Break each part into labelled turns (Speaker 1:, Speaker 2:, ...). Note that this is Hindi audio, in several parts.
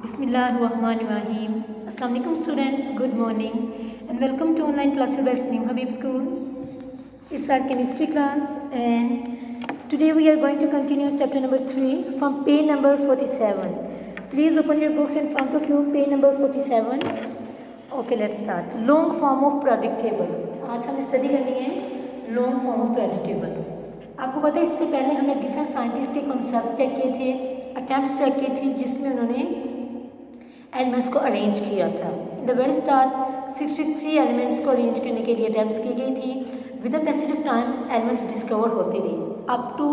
Speaker 1: बिस्मिल्लाहिर्रहमानिर्रहीम। अस्सलाम वालेकुम students, good morning and welcome to online classes by स्नीम Habib school. It's our chemistry class and today we are going to continue chapter number 3 from page number 47. Please open your books in front of you, page number 47. Okay, let's start. Long form of periodic table. आज हमें स्टडी करनी है long form of periodic table. आपको पता है इससे पहले हमने डिफरेंट साइंटिस्ट के कॉन्सेप्ट चेक किए थे, अटैम्प्ट्स चेक किए थे जिसमें उन्होंने एलिमेंट्स को अरेंज किया था. In the very start 63 elements को अरेंज करने के लिए अटैम्प्ट्स की गई थी. With the passage of time elements discover होते रहे up to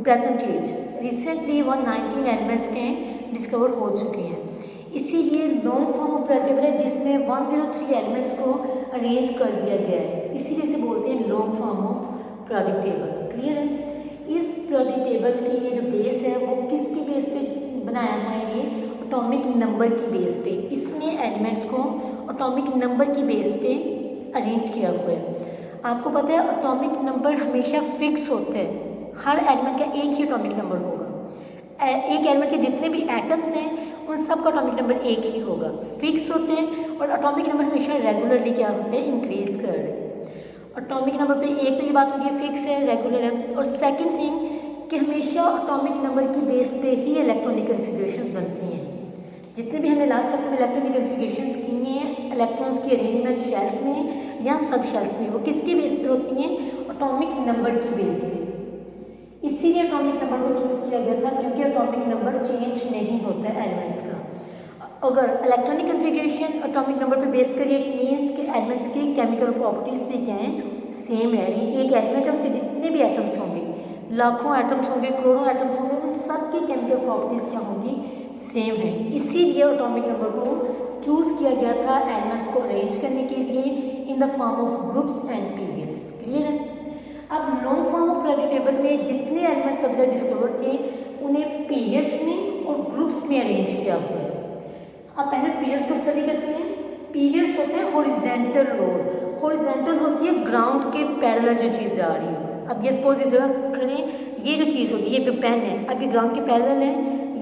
Speaker 1: present age. Recently 119 elements के डिस्कवर हो चुके हैं. इसीलिए long form of periodic table है जिसमें 103 एलिमेंट्स को अरेंज कर दिया गया है, इसीलिए इसे बोलते हैं long form of periodic table. Clear है. इस periodic table की ये जो बेस है वो किसके बेस पे बनाया हुआ है? ये एटॉमिक नंबर की बेस पे. इसमें एलिमेंट्स को एटॉमिक नंबर की बेस पे अरेंज किया हुआ है. आपको पता है एटॉमिक नंबर हमेशा फिक्स होते हैं. हर एलिमेंट का एक ही एटॉमिक नंबर होगा. एक एलिमेंट के जितने भी एटम्स हैं उन सब का एटॉमिक नंबर एक ही होगा. फिक्स होते हैं और एटॉमिक नंबर हमेशा रेगुलरली क्या होते हैं? इंक्रीज कर रहे हैं. एटॉमिक नंबर पे एक तो ये बात होगी फिक्स है, रेगुलर है. और सेकंड थिंग कि हमेशा एटॉमिक नंबर की बेस पे ही इलेक्ट्रॉनिक कन्फिगरेशंस बनती हैं. जितने भी हमने लास्ट चैप्टर में इलेक्ट्रॉनिक कन्फिगरेशंस की हैं, इलेक्ट्रॉन्स की अरेंजमेंट शेल्स में या सब शेल्स में, वो किसके बेस पे होती हैं? एटॉमिक नंबर की बेस पे. इसीलिए एटॉमिक नंबर को चूज़ किया गया था क्योंकि एटॉमिक नंबर चेंज नहीं होता है एलिमेंट्स का. अगर इलेक्ट्रॉनिक कन्फिगरेशन एटॉमिक नंबर पे बेस करिए इट मीन्स कि एलिमेंट्स की केमिकल प्रॉपर्टीज़ भी क्या हैं? सेम रह रही. एक एलिमेंट है उसके जितने भी एटम्स होंगे, लाखों एटम्स होंगे, करोड़ों एटम्स होंगे, उन सब की केमिकल प्रॉपर्टीज़ क्या होंगी? सेम है. इसीलिए एटॉमिक नंबर को चूज़ किया गया था एलिमेंट्स को अरेंज करने के लिए in the form of groups and periods. Clear है. अब long form of periodic table में जितने एलिमेंट्स अभी तक डिस्कवर थे उन्हें पीरियड्स में और ग्रुप्स में अरेंज किया हुआ है. अब पहले पीरियड्स को स्टडी करते हैं. पीरियड्स होते हैं हॉरिजॉन्टल रोज. हॉरिजॉन्टल होती है ग्राउंड के पैरेलल जो चीज़ जा रही है. अब ये सपोज इस जगह खड़े, ये जो चीज़ होगी ये पेन है, अब ये ग्राउंड के पैरेलल है,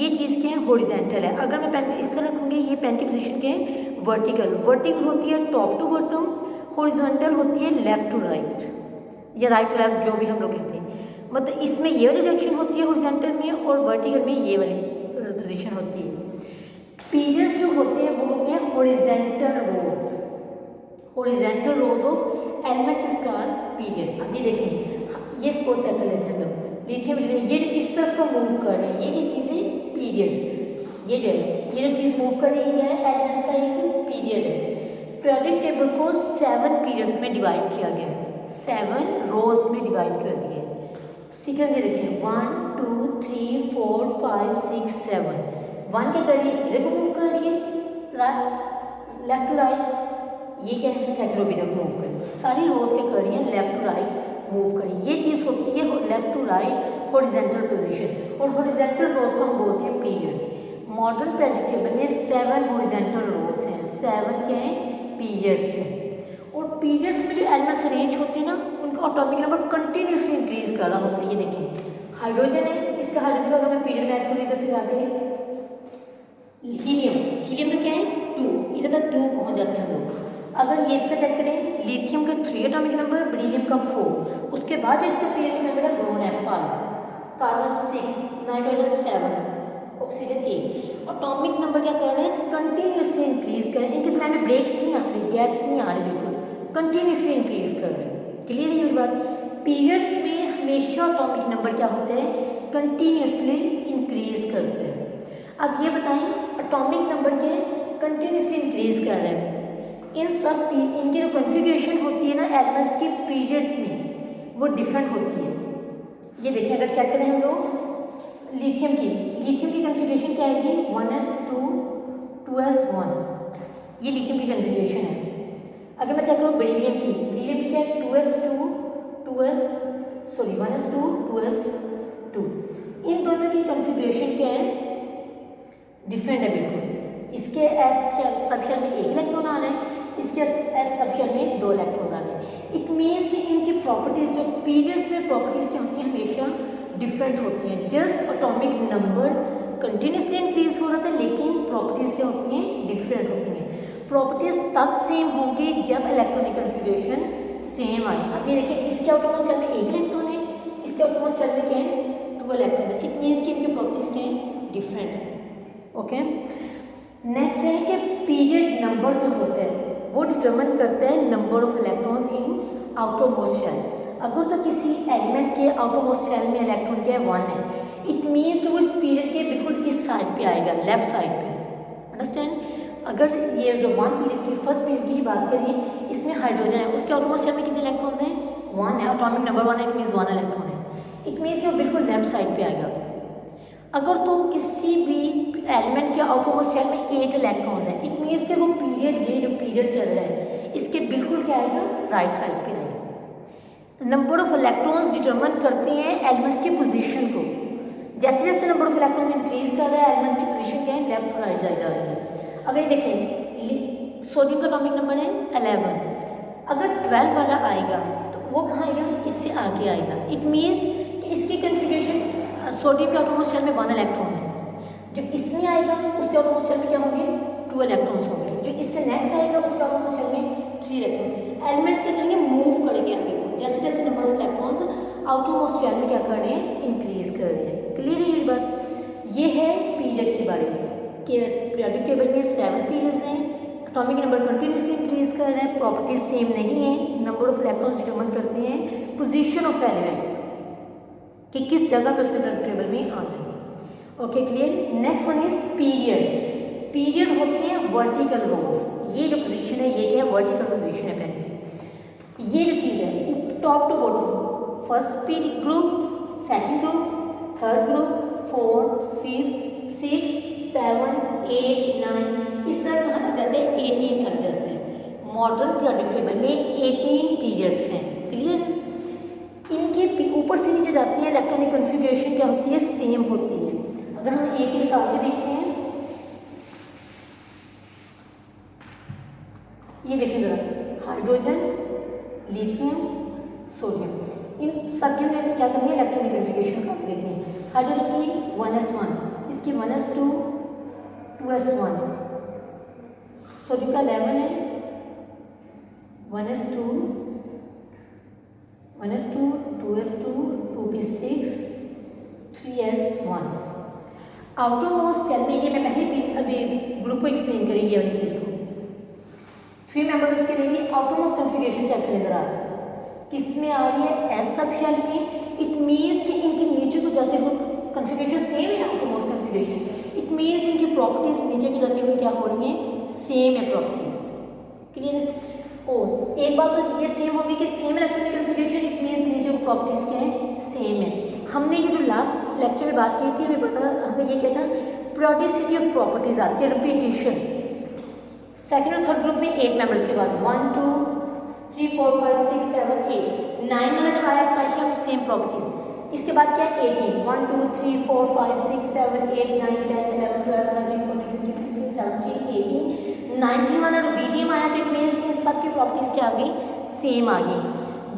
Speaker 1: ये चीज़ क्या है? हॉरिजॉन्टल है. अगर मैं पेन इस तरह रखूँगी ये पेन की पोजीशन क्या है? वर्टिकल. वर्टिकल होती है टॉप टू बॉटम, हॉरिजॉन्टल होती है लेफ्ट टू राइट या राइट टू लेफ्ट जो भी हम लोग कहते हैं. मतलब इसमें ये वाली डायरेक्शन होती है हॉरिजॉन्टल में और वर्टिकल में ये वाली पोजीशन होती है. पीरियड जो होते हैं वो होते हैं horizontal rows. Horizontal rows of elements is called period. अभी देखें ये सपोज सेट लेते हैं हम लोग लिथियम, ये इस तरफ को मूव कर रहे हैं, ये चीज़ें पीरियड्स. ये जो चीज़ मूव कर रही है क्या है? एलिमेंट्स का एक पीरियड है. periodic टेबल को 7 पीरियड्स में डिवाइड किया गया है. 7 रोज में डिवाइड कर दिए. सीक्वेंस ये देखें 1 2 3 4 5 6 7. 1 क्या कर रही है? इधर को मूव कर रही है लेफ्ट टू राइट. ये क्या है? सेकंड रो भी इधर मूव कर रही है. सारी रोज क्या कर रही है? लेफ्ट टू राइट मूव करी. ये चीज़ होती है left to right horizontal position. और हॉरिजॉन्टल रोज को हम बोलते हैं पीरियड्स. मॉडर्न periodic table में 7 हॉरिजॉन्टल रोज हैं. 7 क्या है? पीरियड्स हैं. और पीरियड्स में जो एलिमेंट्स अरेंज होते हैं ना उनका एटॉमिक नंबर कंटिन्यूसली इंक्रीज कर रहा होता है. ये देखिए हाइड्रोजन है, इसका हाइड्रोजन का अगर मैं पीरियड मैच करूँ इधर से आगे हीलियम. हीलियम का क्या है? 2. इधर तक 2 पहुँच जाते हैं हम लोग. अगर ये इसका चेक करें लिथियम का 3 एटॉमिक नंबर, बेरिलियम का 4. उसके बाद जो इसका पीरियड नंबर है बोरोन है 5, carbon 6, nitrogen 7, oxygen 8. Atomic number क्या कर रहे हैं? कंटिन्यूसली इंक्रीज कर रहे हैं. इनके प्लान में ब्रेक्स नहीं आ रहे, गैप्स नहीं आ रहे, बिल्कुल कंटिन्यूसली इंक्रीज कर रहे हैं. क्लियर है ये बात. पीरियड्स में हमेशा एटॉमिक नंबर क्या होते हैं? कंटिन्यूसली इंक्रीज करते हैं. अब ये बताएं एटॉमिक नंबर के कंटिन्यूसली इंक्रीज कर रहे हैं. इन सब इनकी जो कन्फिगरेशन होती है ना एलिमेंट्स की पीरियड्स में वो डिफरेंट होती है. ये देखिए अगर चेक करें हम लोग लिथियम की कन्फिगरेशन क्या आएगी? 1s2 2s1. ये लिथियम की कन्फिगरेशन है. अगर मैं चेक करूँ बेरिलियम की क्या है? 1s2 2s2. इन दोनों की कन्फिगरेशन क्या है? डिफरेंट है बिल्कुल. इसके एस सब शेल में 1 इलेक्ट्रॉन आ रहे हैं, इसके एस सब शेल में 2 इलेक्ट्रॉन आ रहे हैं. इट मीन्स कि इनकी प्रॉपर्टीज़ जो पीरियड्स में प्रॉपर्टीज़ क्या होती हैं? हमेशा डिफरेंट होती हैं. Just atomic number continuously increase हो रहा था, लेकिन प्रॉपर्टीज़ क्या होती हैं, डिफरेंट होती हैं। प्रॉपर्टीज़ तब सेम होंगी जब इलेक्ट्रॉनिक कन्फिगरेशन सेम आए। अब ये देखिए, इसके आउटरमोस्ट शेल में एक इलेक्ट्रॉन है, इसके आउटरमोस्ट शेल में क्या है, 2 इलेक्ट्रॉन है। इट मीन्स कि इनकी प्रॉपर्टीज़ क्या है, डिफरेंट है। ओके, नेक्स्ट है कि पीरियड नंबर जो होते हैं वो डिटरमिन करते हैं number of electrons in outermost shell. अगर तो किसी एलिमेंट के आउटरमोस्ट शेल में इलेक्ट्रॉन क्या है, 1 है, इट मीन्स कि वो इस पीरियड के बिल्कुल इस साइड पे आएगा, लेफ्ट साइड पे। अंडरस्टैंड? अगर ये जो 1 पीरियड की फर्स्ट पीरियड की बात करिए, इसमें हाइड्रोजन है, उसके आउटरमोस्ट शेल में कितने इलेक्ट्रॉन्स हैं, 1 है, एटॉमिक नंबर 1 है, इट मीन्स 1 इलेक्ट्रॉन है। इट मीन्स कि वो बिल्कुल लेफ्ट साइड पे आएगा। अगर तो किसी भी एलिमेंट के आउटरमोस्ट शेल में 8 इलेक्ट्रॉन्स हैं, इट मीन्स कि वो पीरियड, ये जो पीरियड चल रहा है, इसके बिल्कुल क्या आएगा, राइट साइड पे आएगा। नंबर ऑफ इलेक्ट्रॉन्स डिटरमिन करते हैं एलिमेंट्स की पोजीशन को। जैसे जैसे नंबर ऑफ इलेक्ट्रॉन्स इंक्रीज कर रहा है, एलिमेंट्स की पोजीशन क्या है, लेफ्ट टू राइट जा रही है। अगर देखें, सोडियम का एटॉमिक नंबर है 11, अगर 12 वाला आएगा तो वो कहाँ आएगा, इससे आगे आएगा। इट मीन्स कि इसकी कन्फिगरेशन, सोडियम के आउटरमोस्ट शेल में 1 इलेक्ट्रॉन है, जो इसमें आएगा उसके आउटरमोस्ट शेल में क्या होंगे, 2 इलेक्ट्रॉन्स होंगे, जो इससे नेक्स्ट आएगा उसके आउटरमोस्ट शेल में 3 इलेक्ट्रॉन। एलिमेंट्स क्या करेंगे, मूव करेंगे आगे को, जैसे जैसे number of electrons outermost shell में क्या कर रहे हैं, इंक्रीज कर रहे हैं। क्लियर है ये बात? ये है पीरियड के बारे में कि पीरियोडिक टेबल में 7 पीरियड्स हैं, एटॉमिक नंबर कंटिन्यूसली इंक्रीज कर रहे हैं, प्रॉपर्टीज सेम नहीं है, नंबर ऑफ इलेक्ट्रॉन्स डिटरमिन करते हैं पोजीशन ऑफ एलिमेंट्स कि किस जगह पे उसके पीरियोडिक टेबल में आना है। Okay, clear? Next one is periods. Period होते हैं वर्टिकल रोज। ये जो पोजीशन है, ये क्या है, वर्टिकल पोजीशन है पहले। ये जो चीज़ है, top to bottom, first period group, second group, third group, 4, 5, 6, 7, 8, 9, इस तरह कहाँ तक जाते हैं, 18 तक जाते हैं। मॉडर्न पीरियोडिक टेबल में 18 पीरियड्स हैं। क्लियर? इनके ऊपर से नीचे जाती है, इलेक्ट्रॉनिक कन्फिगरेशन क्या होती है, सेम होती है। अगर हम एक एक आगे देखते हैं, ये देखिए जरा, हाइड्रोजन, लिथियम, सोडियम, इन सब के हमने क्या करेंगे, इलेक्ट्रॉनिक कन्फिगरेशन का देखेंगे। हाइड्रोजन की 1s1, इसकी 1s2, 2s1, सोडियम का 11 है, 1s2, 2s2, 2p6, 3s1। Outermost shell में, ये मैं पहले अभी ग्रुप को एक्सप्लेन करेंगे वाली चीज़ को। 3 मेंबर्स के लिए आउटरमोस्ट कन्फिगरेशन चेक करें जरा, किस में आ रही है, एस सब शेल में। इट मीन्स कि इनके नीचे को जाते हुए कन्फिगरेशन सेम है, आउटरमोस्ट कन्फिगरेशन। इट मीन्स इनकी प्रॉपर्टीज नीचे को जाते हुए क्या हो रही हैं, सेम है प्रॉपर्टीज। क्लियर? और एक बात तो ये सेम होगी कि same electronic configuration, it means नीचे को प्रॉपर्टीज क्या है, सेम है। हमने ये जो लास्ट लेक्चर में बात की थी, हमें पता, हमने ये क्या था, पीरियोडिसिटी ऑफ प्रॉपर्टीज आती है, रिपीटिशन। सेकंड और थर्ड ग्रुप में 8 मेंबर्स के बाद 1, 2, 3, 4, 5, 6, 7, 8, 9 वाला जब आया तो हम सेम प्रॉपर्टीज। इसके बाद क्या है, 18, 1, 2, 3, 4, 5, 6, 7, 8, 9, 10, 11, 12, 13, 14, 15, 16, 17, 18, 19 वाला जो बीडीएम आया, तो इट मीन्स इन सब की प्रॉपर्टीज क्या आ गई, सेम आ गई।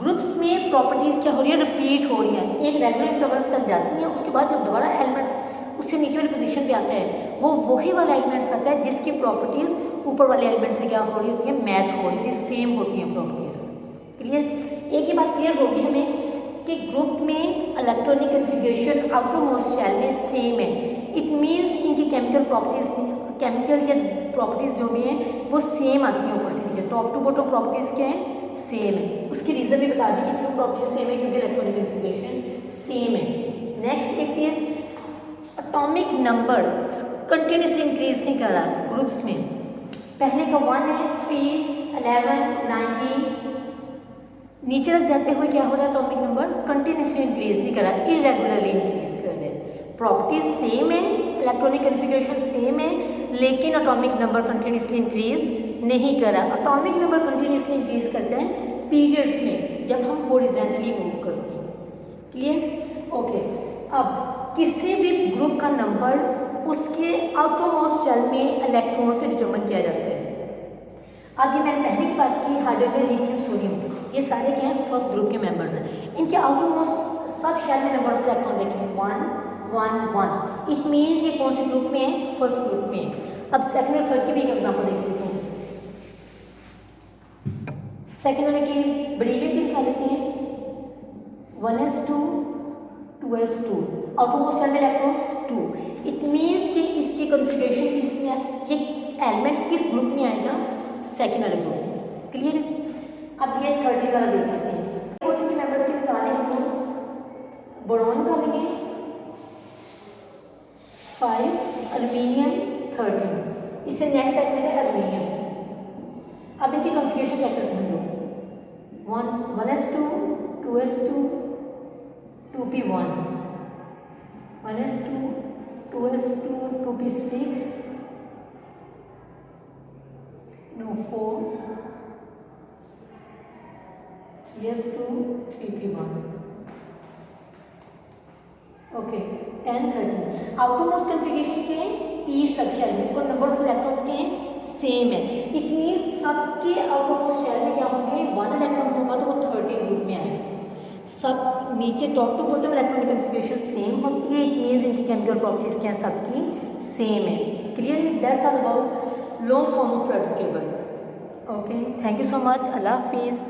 Speaker 1: ग्रुप्स में प्रॉपर्टीज क्या हो रही है, रिपीट हो रही है, एक रेगुलर इंटरवल तक जाती है, उसके बाद जब दोबारा एलिमेंट्स उससे नीचे वाली पोजीशन पे आता है, वो वही वाला एलिमेंट्स आता है जिसकी प्रॉपर्टीज ऊपर वाले एलिमेंट से क्या हो रही होती है, मैच हो रही है, सेम होती है प्रॉपर्टीज। क्लियर? एक ही बात क्लियर होगी हमें कि ग्रुप में इलेक्ट्रॉनिक कन्फिगरेशन आउटरमोस्ट शेल में सेम है। इट मीन्स इनकी केमिकल प्रॉपर्टीज, केमिकल या प्रॉपर्टीज जो भी हैं वो सेम आती हैं ऊपर से नीचे, टॉप टू बॉटम प्रॉपर्टीज क्या है, सेम है। उसकी रीज़न भी बता दी कि क्यों प्रॉपर्टीज सेम है, क्योंकि इलेक्ट्रॉनिक कन्फिगरेशन सेम है। नेक्स्ट एक चीज़, एटॉमिक नंबर कंटिन्यूसली इंक्रीज नहीं कर रहा ग्रुप्स में। पहले का 1 है, 3, 11, 19, नीचे तक जाते हुए क्या हो रहा है, एटॉमिक नंबर कंटिन्यूसली इंक्रीज नहीं कर रहा, इरेगुलरली इंक्रीज कर रहे हैं। प्रॉपर्टीज सेम है, इलेक्ट्रॉनिक कन्फिगरेशन सेम है, लेकिन एटॉमिक नंबर कंटिन्यूसली इंक्रीज नहीं कर रहा। एटॉमिक नंबर कंटिन्यूसली इंक्रीज करते हैं पीरियड्स में, जब हम हॉरिजॉन्टली मूव करते हैं। क्लियर? ओके, अब किसी भी ग्रुप का नंबर उसके आउटरमोस्ट शेल में इलेक्ट्रॉन से डिटरमिन किया जाता है। आगे मैंने पहले की बात की, हाइड्रोजन, लिथियम, सोडियम, ये सारे क्या हैं, फर्स्ट ग्रुप के मेंबर्स हैं। इनके आउटरमोस्ट सब शेल में नंबर ऑफ इलेक्ट्रॉन देखें, 1, 1 1। इट मीन्स ये कौन से ग्रुप में है? फर्स्ट ग्रुप में है। अब सेकंड और थर्ड की भी एक एग्जांपल देख लेते हैं। सेकंड वाले की बरीलियंट दिखा देते हैं 1s2 2s2 आउटरमोस्ट शेल में इलेक्ट्रॉन्स 2। इट मीन्स कि इसकी कॉन्फ़िगरेशन इसमें ये एलिमेंट किस ग्रुप में आएगा? सेकंड वाले ग्रुप में। क्लियर है? अब ये 30 वाला देख लेते हैं। 14 के मेंबर्स के निकाले हम लोग बोरोन का लेंगे 5 एल्यूमिनियम 13। इससे नेक्स्ट एलिमेंट है एल्यूमिनियम। अब इनकी कॉन्फ़िगरेशन चेक करते हैं हम लोग 1s2 2s2 2p1 1s2 2s2 2p6 no 4 3s2 3p1 okay 10 13। Outermost configuration के पी सबके एलिमेंट और नंबर ऑफ इलेक्ट्रॉन्स के सेम है। इट मीन्स सबके आउटरमोस्ट शेल में क्या होंगे? 1 इलेक्ट्रॉन होगा तो वो 13 ग्रुप में आएगा। सब नीचे top to bottom electronic configuration same होती है। इट मीन्स इनकी केमिकल प्रॉपर्टीज क्या है? सबकी सेम है। क्लियर है? That's all about long form of periodic table. Okay, thank you so much. Allah हाफिज़।